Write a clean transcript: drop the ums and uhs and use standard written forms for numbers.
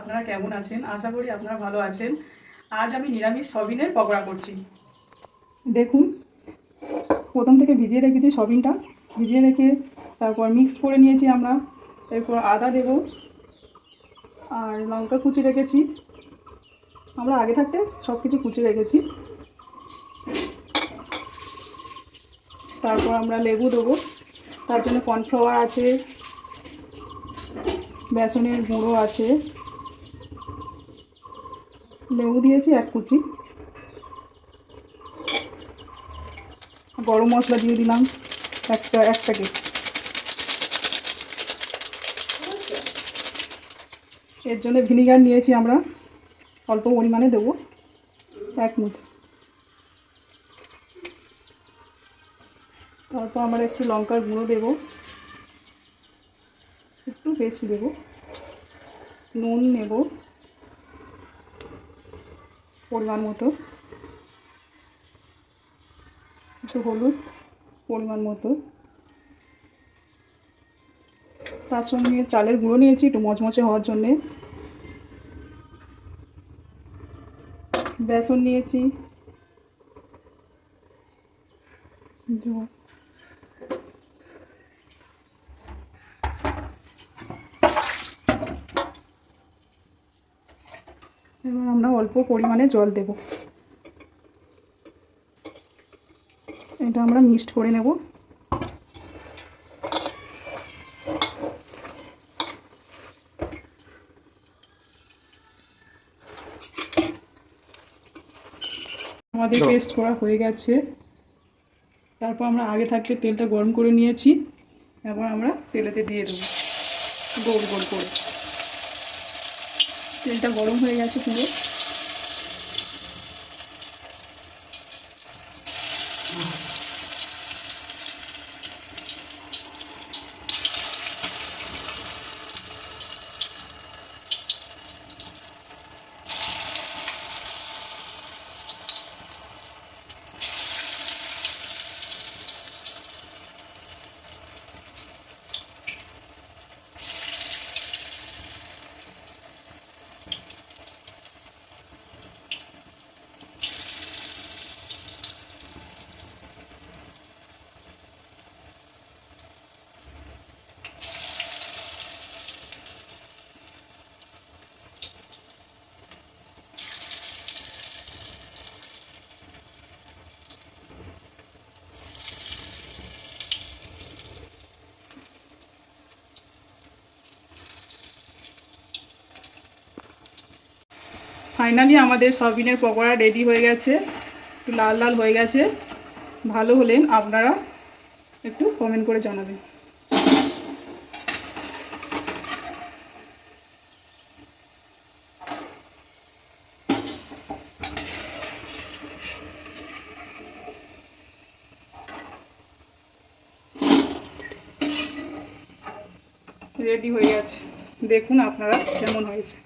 আপনারা কেমন আছেন? আশা করি আপনারা ভালো আছেন। আজ আমি নিরামিষ সয়াবিনের পকোড়া করছি। দেখুন, প্রথম থেকে ভিজিয়ে রেখেছি সয়াবিনটা, ভিজিয়ে রেখে তারপর মিক্স করে নিয়েছি আমরা। এরপর আদা দেব আর লঙ্কা কুচি রেখেছি। আমরা আগে থাকতে সব কিছু কুচি রেখেছি। তারপর আমরা লেবু দেবো, তার জন্য কর্নফ্লাওয়ার আছে, বেসনের গুঁড়ো আছে, লেবু দিয়েছি এক কুচি, গরম মশলা দিয়ে দিলাম এক প্যাকেট। এর জন্য ভিনিগার নিয়েছি আমরা, অল্প পরিমাণে দেবো, এক চামচ। তারপর আমরা একটু লঙ্কার গুঁড়ো দেবো, একটু বেশি দেবো, নুন নেব পরিমাণ মতো, একটু হলুদ পরিমাণ মতো, তার সঙ্গে চালের গুঁড়ো নিয়েছি একটু মচমচে হওয়ার জন্যে, বেসন নিয়েছি, এবার আমরা অল্প পরিমাণে জল দেব। এটা আমরা মিক্সড করে নেব। আমাদের পেস্ট করা হয়ে গেছে। তারপর আমরা আগে থাকতে তেলটা গরম করে নিয়েছি, এবার আমরা তেলেতে দিয়ে দেবো গোল গোল করে। তেলটা গরম হয়ে গেছে পুরো। ফাইনালি আমাদের সয়াবিনের পকোড়া রেডি হয়ে গেছে, একটু লাল লাল হয়ে গেছে। ভালো হলেন আপনারা একটু কমেন্ট করে জানাবেন। রেডি হয়ে গেছে, দেখুন আপনারা কেমন হয়েছে।